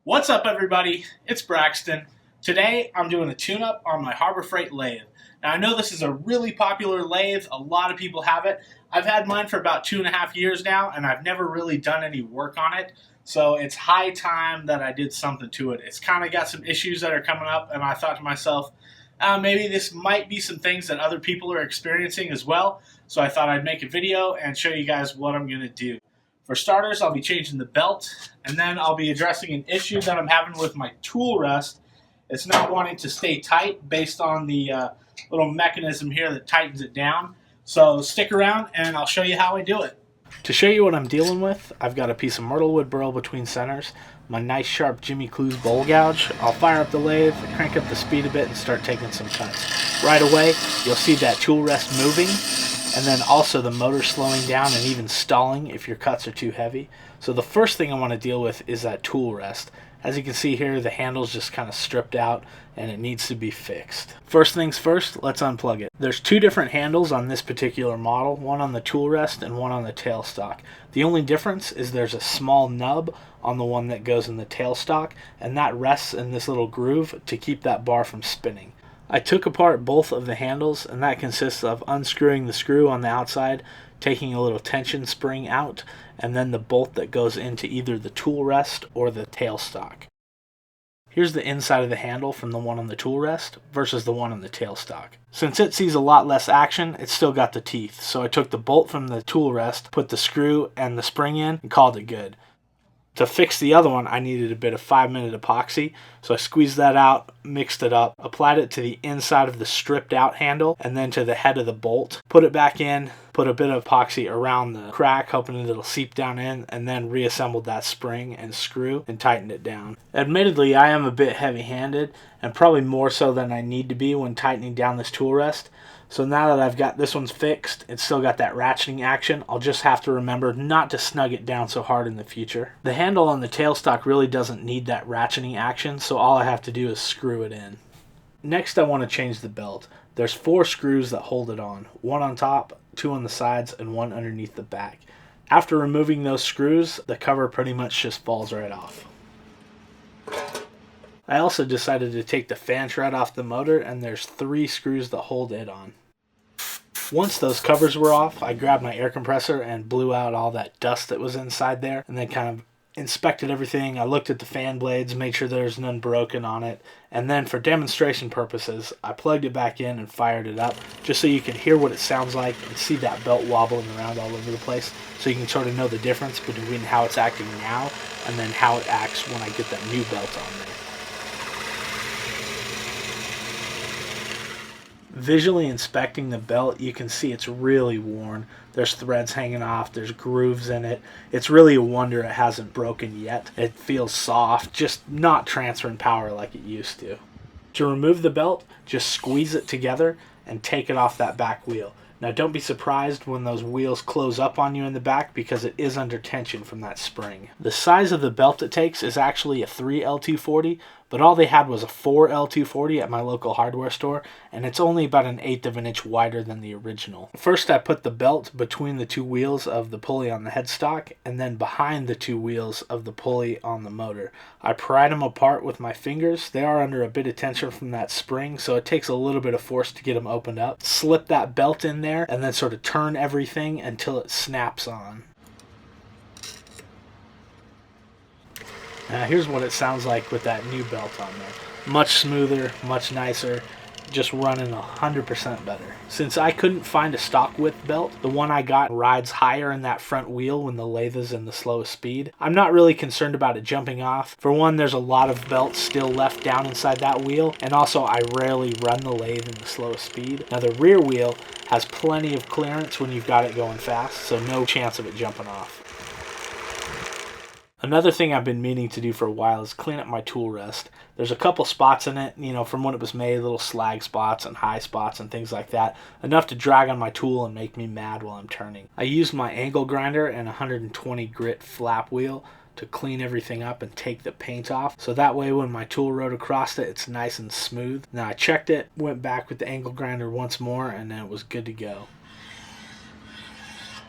What's up, everybody? It's Braxton. Today I'm doing a tune-up on my Harbor Freight lathe. Now I know this is a really popular lathe. A lot of people have it. I've had mine for about 2.5 years now, and I've never really done any work on it. So it's high time that I did something to it. It's kind of got some issues that are coming up, and I thought to myself, maybe this might be some things that other people are experiencing as well. So I thought I'd make a video and show you guys what I'm going to do. For starters, I'll be changing the belt, and then I'll be addressing an issue that I'm having with my tool rest. It's not wanting to stay tight based on the little mechanism here that tightens it down. So stick around and I'll show you how I do it. To show you what I'm dealing with, I've got a piece of myrtlewood burl between centers, my nice sharp Jimmy Clues bowl gouge. I'll fire up the lathe, crank up the speed a bit, and start taking some cuts. Right away, you'll see that tool rest moving, and then also the motor slowing down and even stalling if your cuts are too heavy. So the first thing I want to deal with is that tool rest. As you can see here, the handle's just kind of stripped out and it needs to be fixed. First things first, let's unplug it. There's two different handles on this particular model, one on the tool rest and one on the tailstock. The only difference is there's a small nub on the one that goes in the tailstock, and that rests in this little groove to keep that bar from spinning. I took apart both of the handles, and that consists of unscrewing the screw on the outside, taking a little tension spring out, and then the bolt that goes into either the tool rest or the tailstock. Here's the inside of the handle from the one on the tool rest versus the one on the tailstock. Since it sees a lot less action, it's still got the teeth, so I took the bolt from the tool rest, put the screw and the spring in, and called it good. To fix the other one, I needed a bit of 5-minute epoxy, so I squeezed that out, mixed it up, applied it to the inside of the stripped out handle, and then to the head of the bolt. Put it back in, put a bit of epoxy around the crack, hoping it'll seep down in, and then reassembled that spring and screw and tightened it down. Admittedly, I am a bit heavy-handed, and probably more so than I need to be when tightening down this tool rest. So now that I've got this one's fixed, it's still got that ratcheting action, I'll just have to remember not to snug it down so hard in the future. The handle on the tailstock really doesn't need that ratcheting action, so all I have to do is screw it in. Next, I want to change the belt. There's 4 screws that hold it on, one on top, 2 on the sides, and 1 underneath the back. After removing those screws, the cover pretty much just falls right off. I also decided to take the fan shroud off the motor, and there's 3 screws that hold it on. Once those covers were off, I grabbed my air compressor and blew out all that dust that was inside there, and then kind of inspected everything. I looked at the fan blades, made sure there's none broken on it, and then for demonstration purposes, I plugged it back in and fired it up, just so you can hear what it sounds like and see that belt wobbling around all over the place, so you can sort of know the difference between how it's acting now and then how it acts when I get that new belt on there. Visually inspecting the belt, you can see it's really worn. There's threads hanging off, there's grooves in it. It's really a wonder it hasn't broken yet. It feels soft, just not transferring power like it used to. To remove the belt, just squeeze it together and take it off that back wheel. Now don't be surprised when those wheels close up on you in the back, because it is under tension from that spring. The size of the belt it takes is actually a 3 L240, but all they had was a 4 L240 at my local hardware store, and it's only about 1/8 of an inch wider than the original. First, I put the belt between the 2 wheels of the pulley on the headstock, and then behind the 2 wheels of the pulley on the motor. I pried them apart with my fingers. They are under a bit of tension from that spring, so it takes a little bit of force to get them opened up. Slip that belt in there, and then sort of turn everything until it snaps on. Now here's what it sounds like with that new belt on there. Much smoother, much nicer, just running 100% better. Since I couldn't find a stock width belt, the one I got rides higher in that front wheel when the lathe is in the slowest speed. I'm not really concerned about it jumping off. For one, there's a lot of belts still left down inside that wheel, and also I rarely run the lathe in the slowest speed. Now the rear wheel has plenty of clearance when you've got it going fast, so no chance of it jumping off. Another thing I've been meaning to do for a while is clean up my tool rest. There's a couple spots in it, from when it was made, little slag spots and high spots and things like that, enough to drag on my tool and make me mad while I'm turning. I used my angle grinder and 120 grit flap wheel to clean everything up and take the paint off, so that way when my tool rode across it, it's nice and smooth. Now I checked it, went back with the angle grinder once more, and then it was good to go.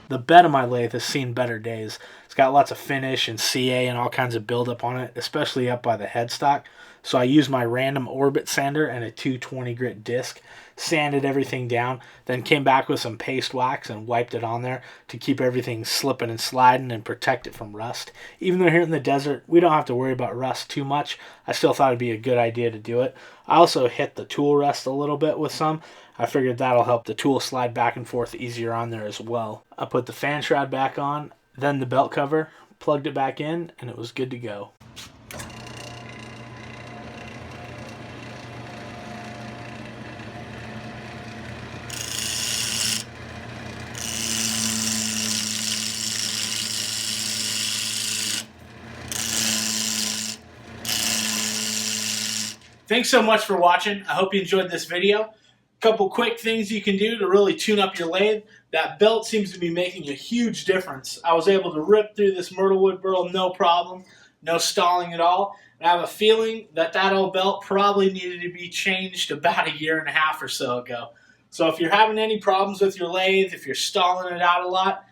The bed of my lathe has seen better days. It's got lots of finish and CA and all kinds of buildup on it, especially up by the headstock. So I used my random orbit sander and a 220 grit disc, sanded everything down, then came back with some paste wax and wiped it on there to keep everything slipping and sliding and protect it from rust. Even though here in the desert we don't have to worry about rust too much, I still thought it'd be a good idea to do it. I also hit the tool rest a little bit with some. I figured that'll help the tool slide back and forth easier on there as well. I put the fan shroud back on, then the belt cover, plugged it back in, and it was good to go. Thanks so much for watching. I hope you enjoyed this video. A couple quick things you can do to really tune up your lathe. That belt seems to be making a huge difference. I was able to rip through this myrtlewood burl no problem, no stalling at all. And I have a feeling that old belt probably needed to be changed about 1.5 years or so ago. So if you're having any problems with your lathe, if you're stalling it out a lot,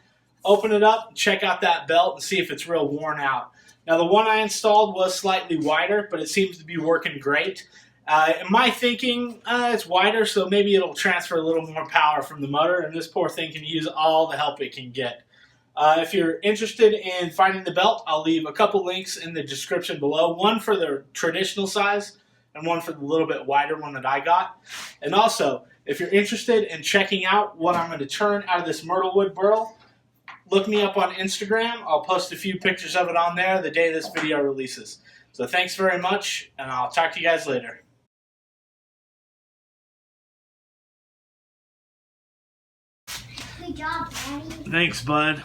open it up, check out that belt and see if it's real worn out. Now the one I installed was slightly wider, but it seems to be working great. In my thinking, it's wider, so maybe it'll transfer a little more power from the motor, and this poor thing can use all the help it can get. If you're interested in finding the belt, I'll leave a couple links in the description below. One for the traditional size, and one for the little bit wider one that I got. And also, if you're interested in checking out what I'm going to turn out of this myrtlewood burl, look me up on Instagram. I'll post a few pictures of it on there the day this video releases. So thanks very much, and I'll talk to you guys later. Good job, Daddy. Thanks, bud.